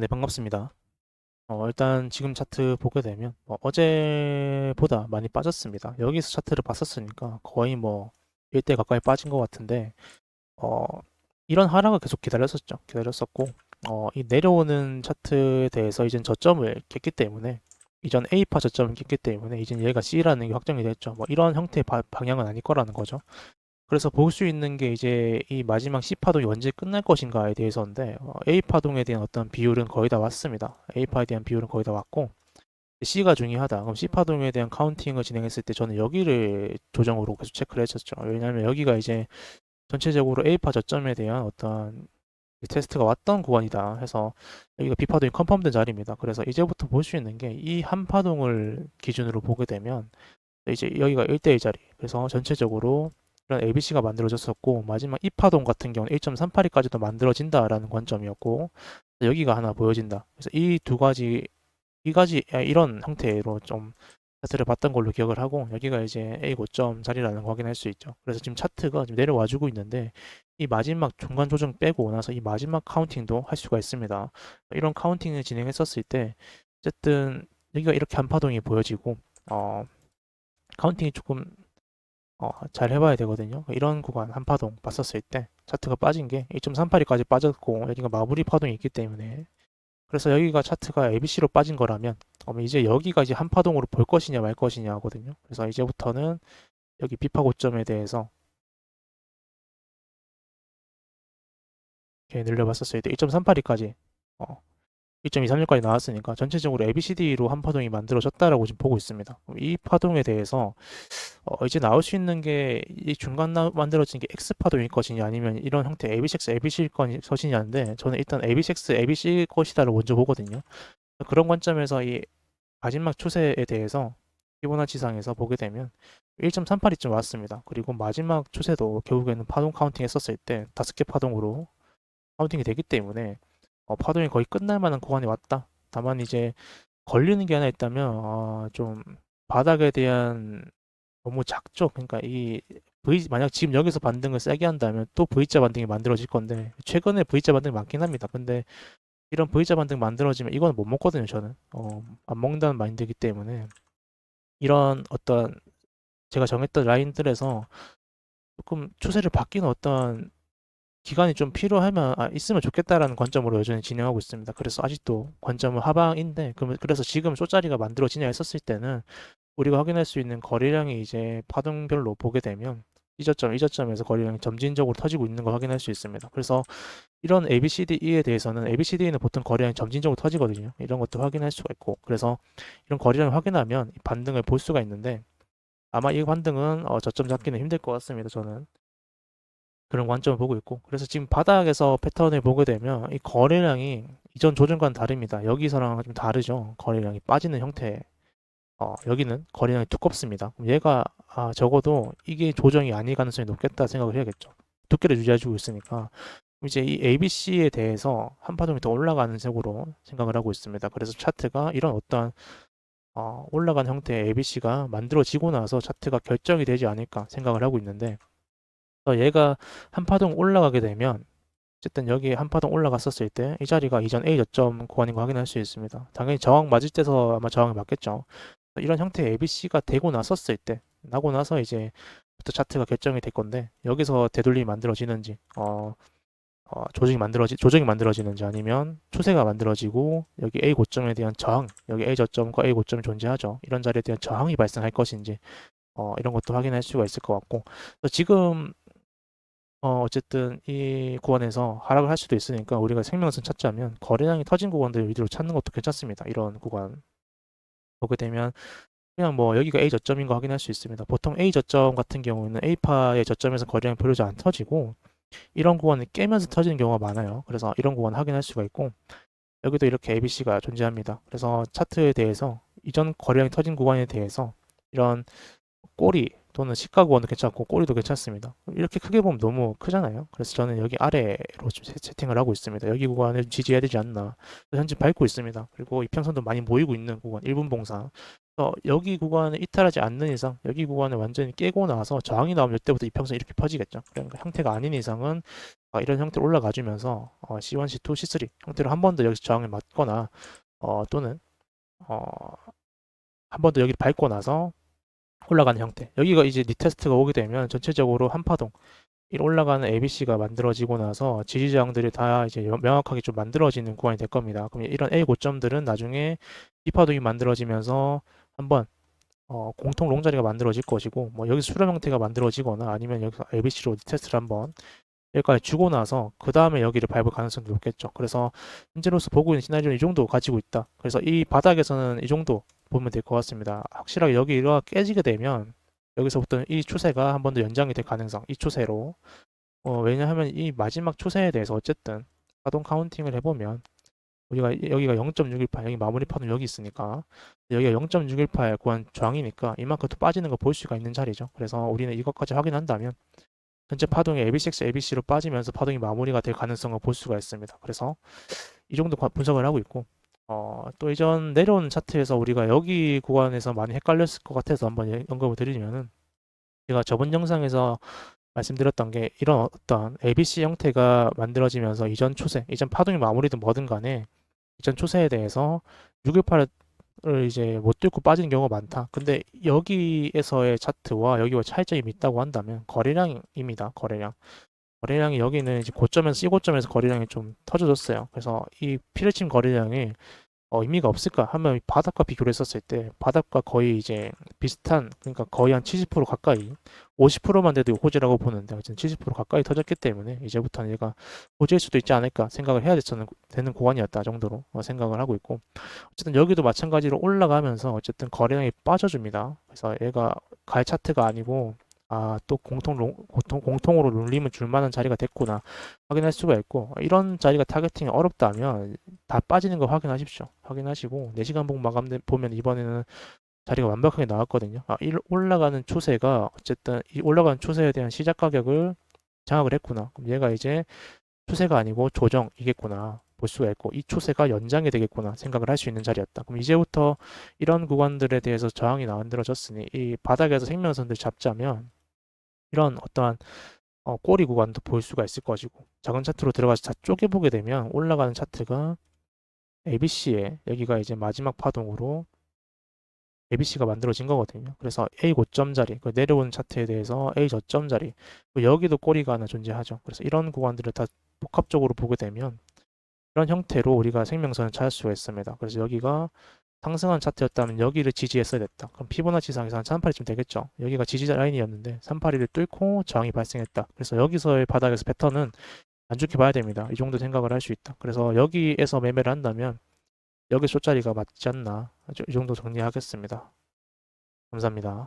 네, 반갑습니다. 일단 지금 차트 보게 되면 어제보다 많이 빠졌습니다. 여기서 차트를 봤었으니까 거의 뭐 1대 가까이 빠진 것 같은데 어, 이런 하락을 계속 기다렸었죠. 기다렸었고 이 내려오는 차트에 대해서 이젠 저점을 깼기 때문에 이전 A파 저점을 깼기 때문에 이젠 얘가 C라는 게 확정이 됐죠. 뭐 이런 형태의 방향은 아닐 거라는 거죠. 그래서 볼 수 있는 게 이제 이 마지막 C파동이 언제 끝날 것인가에 대해서인데 A파동에 대한 어떤 비율은 거의 다 왔습니다. A파에 대한 비율은 거의 다 왔고 C가 중요하다. 그럼 C파동에 대한 카운팅을 진행했을 때 저는 여기를 조정으로 계속 체크를 했었죠. 왜냐하면 여기가 이제 전체적으로 A파 저점에 대한 어떤 테스트가 왔던 구간이다 해서 여기가 B파동이 컨펌된 자리입니다. 그래서 이제부터 볼 수 있는 게 이 한 파동을 기준으로 보게 되면 이제 여기가 1대1 자리. 그래서 전체적으로 이런 ABC가 만들어졌었고 마지막 이파동 같은 경우는 1.382까지도 만들어진다라는 관점이었고 여기가 하나 보여진다. 그래서 이 두 가지 이런 형태로 좀 차트를 봤던 걸로 기억을 하고 여기가 이제 A 고점 자리라는 거 확인할 수 있죠. 그래서 지금 차트가 지금 내려와주고 있는데 이 마지막 중간 조정 빼고 나서 이 마지막 카운팅도 할 수가 있습니다. 이런 카운팅을 진행했었을 때 어쨌든 여기가 이렇게 한 파동이 보여지고 어, 카운팅이 조금 잘 해봐야 되거든요. 이런 구간 한 파동 봤었을 때 차트가 빠진 게 2.382까지 빠졌고 여기가 마무리 파동이 있기 때문에 그래서 여기가 차트가 ABC로 빠진 거라면 이제 여기가 이제 한 파동으로 볼 것이냐 말 것이냐 하거든요. 그래서 이제부터는 여기 비파 고점에 대해서 이렇게 늘려봤었을 때 2.382까지 2.236까지 나왔으니까 전체적으로 ABCD로 한 파동이 만들어졌다라고 지금 보고 있습니다. 이 파동에 대해서 이제 나올 수 있는 게 이 중간 만들어진 게 X 파동일 것이냐 아니면 이런 형태 ABCX, ABC일 것이냐인데 저는 일단 ABCX, ABC일 것이다를 먼저 보거든요. 그런 관점에서 이 마지막 추세에 대해서 피보나치상에서 보게 되면 1.382쯤 왔습니다. 그리고 마지막 추세도 결국에는 파동 카운팅 했었을 때 5개 파동으로 카운팅이 되기 때문에 파동이 거의 끝날 만한 구간이 왔다. 다만 이제 걸리는 게 하나 있다면 좀 바닥에 대한 너무 작죠. 그러니까 이 만약 지금 여기서 반등을 세게 한다면 또 V자 반등이 만들어질 건데 최근에 V자 반등 많긴 합니다. 근데 이런 V자 반등 만들어지면 이거는 못 먹거든요. 저는 안 먹는다는 마인드이기 때문에 이런 어떤 제가 정했던 라인들에서 조금 추세를 바뀌는 어떤 기간이 좀 필요하면 있으면 좋겠다라는 관점으로 여전히 진행하고 있습니다. 그래서 아직도 관점은 하방인데 그래서 지금 쇼자리가 만들어지냐 했었을 때는 우리가 확인할 수 있는 거래량이 이제 파동별로 보게 되면 이 저점에서 거래량이 점진적으로 터지고 있는 걸 확인할 수 있습니다. 그래서 이런 ABCDE에 대해서는 ABCDE는 보통 거래량이 점진적으로 터지거든요. 이런 것도 확인할 수가 있고 그래서 이런 거래량을 확인하면 반등을 볼 수가 있는데 아마 이 반등은 저점 잡기는 힘들 것 같습니다. 저는 그런 관점을 보고 있고 그래서 지금 바닥에서 패턴을 보게 되면 이 거래량이 이전 조정과는 다릅니다. 여기서랑 좀 다르죠. 거래량이 빠지는 형태. 여기는 거래량이 두껍습니다. 그럼 얘가 적어도 이게 조정이 아닐 가능성이 높겠다 생각을 해야겠죠. 두께를 유지해주고 있으니까 이제 이 ABC에 대해서 한 파동이 더 올라가는 색으로 생각을 하고 있습니다. 그래서 차트가 이런 어떤 올라가는 형태의 ABC가 만들어지고 나서 차트가 결정이 되지 않을까 생각을 하고 있는데 얘가 한 파동 올라가게 되면 어쨌든 여기 한 파동 올라갔었을 때 이 자리가 이전 A 저점 구간인 거 확인할 수 있습니다. 당연히 저항 맞을 때서 아마 저항이 맞겠죠. 이런 형태의 ABC가 되고 났었을 때 나고 나서 이제 부터 차트가 결정이 될 건데 여기서 되돌림이 만들어지는지 조정이 만들어지는지 아니면 추세가 만들어지고 여기 A 고점에 대한 저항 여기 A 저점과 A 고점이 존재하죠. 이런 자리에 대한 저항이 발생할 것인지 이런 것도 확인할 수가 있을 것 같고 지금 어쨌든 이 구간에서 하락을 할 수도 있으니까 우리가 생명선 찾자면 거래량이 터진 구간들 위주로 찾는 것도 괜찮습니다. 이런 구간 보게 되면 그냥 뭐 여기가 A 저점인 거 확인할 수 있습니다. 보통 A 저점 같은 경우는 A파의 저점에서 거래량이 별로 잘 안 터지고 이런 구간을 깨면서 터지는 경우가 많아요. 그래서 이런 구간 확인할 수가 있고 여기도 이렇게 ABC가 존재합니다. 그래서 차트에 대해서 이전 거래량이 터진 구간에 대해서 이런 꼬리 또는 시가 구간도 괜찮고 꼬리도 괜찮습니다. 이렇게 크게 보면 너무 크잖아요. 그래서 저는 여기 아래로 좀 세팅을 하고 있습니다. 여기 구간을 지지해야 되지 않나. 현재 밟고 있습니다. 그리고 이평선도 많이 모이고 있는 구간 1분 봉상 여기 구간을 이탈하지 않는 이상, 여기 구간을 완전히 깨고 나서 저항이 나오면 이때부터 이평선이 이렇게 퍼지겠죠. 그러니까 형태가 아닌 이상은 이런 형태로 올라가주면서 C1, C2, C3 형태로 한 번 더 여기서 저항을 맞거나 또는 어, 한 번 더 여기를 밟고 나서 올라가는 형태. 여기가 이제 리테스트가 오게 되면 전체적으로 한 파동, 이 올라가는 ABC가 만들어지고 나서 지지 저항들이 다 이제 명확하게 좀 만들어지는 구간이 될 겁니다. 그럼 이런 A 고점들은 나중에 B 파동이 만들어지면서 한번 공통 롱자리가 만들어질 것이고, 뭐 여기서 수렴 형태가 만들어지거나 아니면 여기서 ABC로 리테스트를 한번 여기까지 주고 나서 그 다음에 여기를 밟을 가능성도 높겠죠. 그래서 현재로서 보고 있는 시나리오는 이 정도 가지고 있다. 그래서 이 바닥에서는 이 정도 보면 될 것 같습니다. 확실하게 여기가 깨지게 되면 여기서부터 이 추세가 한 번 더 연장이 될 가능성, 이 추세로. 왜냐하면 이 마지막 추세에 대해서 어쨌든 파동 카운팅을 해보면 우리가 여기가 0.618, 여기 마무리 파동 여기 있으니까 여기가 0.618 구간 저항이니까 이만큼 또 빠지는 거 볼 수가 있는 자리죠. 그래서 우리는 이것까지 확인한다면 전체 파동이 ABC, ABC로 빠지면서 파동이 마무리가 될 가능성을 볼 수가 있습니다. 그래서 이 정도 분석을 하고 있고, 또 이전 내려오는 차트에서 우리가 여기 구간에서 많이 헷갈렸을 것 같아서 한번 언급을 드리면은 제가 저번 영상에서 말씀드렸던 게 이런 어떤 ABC 형태가 만들어지면서 이전 추세, 이전 파동이 마무리든 뭐든 간에 이전 추세에 대해서 618을 이제 못 뚫고 빠지는 경우가 많다. 근데 여기에서의 차트와 여기와 차이점이 있다고 한다면 거래량입니다. 거래량. 거래량이 여기는 이제 고점에서 C고점에서 거래량이 좀 터져졌어요. 그래서 이 피르침 거래량이 의미가 없을까 하면 바닥과 비교를 했었을 때 바닥과 거의 이제 비슷한, 그러니까 거의 한 70% 가까이, 50%만 돼도 호재라고 보는데 어쨌든 70% 가까이 터졌기 때문에 이제부터는 얘가 호재일 수도 있지 않을까 생각을 해야 되는 구간이었다 정도로 생각을 하고 있고, 어쨌든 여기도 마찬가지로 올라가면서 어쨌든 거래량이 빠져줍니다. 그래서 얘가 갈 차트가 아니고 또 공통으로 눌림을 줄 만한 자리가 됐구나 확인할 수가 있고, 이런 자리가 타겟팅이 어렵다면 다 빠지는 거 확인하십시오. 확인하시고 4시간 봉 마감 보면 이번에는 자리가 완벽하게 나왔거든요. 이 올라가는 추세가 어쨌든 이 올라가는 추세에 대한 시작 가격을 장악을 했구나. 그럼 얘가 이제 추세가 아니고 조정이겠구나 볼 수가 있고, 이 추세가 연장이 되겠구나 생각을 할 수 있는 자리였다. 그럼 이제부터 이런 구간들에 대해서 저항이 만들어졌으니 이 바닥에서 생명선들 잡자면 이런 어떠한 꼬리 구간도 볼 수가 있을 것이고, 작은 차트로 들어가서 다 쪼개보게 되면 올라가는 차트가 ABC에 여기가 이제 마지막 파동으로 ABC가 만들어진 거거든요. 그래서 A 고점 자리, 내려오는 차트에 대해서 A 저점 자리, 여기도 꼬리가 하나 존재하죠. 그래서 이런 구간들을 다 복합적으로 보게 되면 이런 형태로 우리가 생명선을 찾을 수가 있습니다. 그래서 여기가 상승한 차트였다면 여기를 지지했어야 됐다. 그럼 피보나치상에서 한 382쯤 되겠죠. 여기가 지지 라인이었는데 382를 뚫고 저항이 발생했다. 그래서 여기서의 바닥에서 패턴은 안 좋게 봐야 됩니다. 이 정도 생각을 할 수 있다. 그래서 여기에서 매매를 한다면 여기 쇼자리가 맞지 않나. 이 정도 정리하겠습니다. 감사합니다.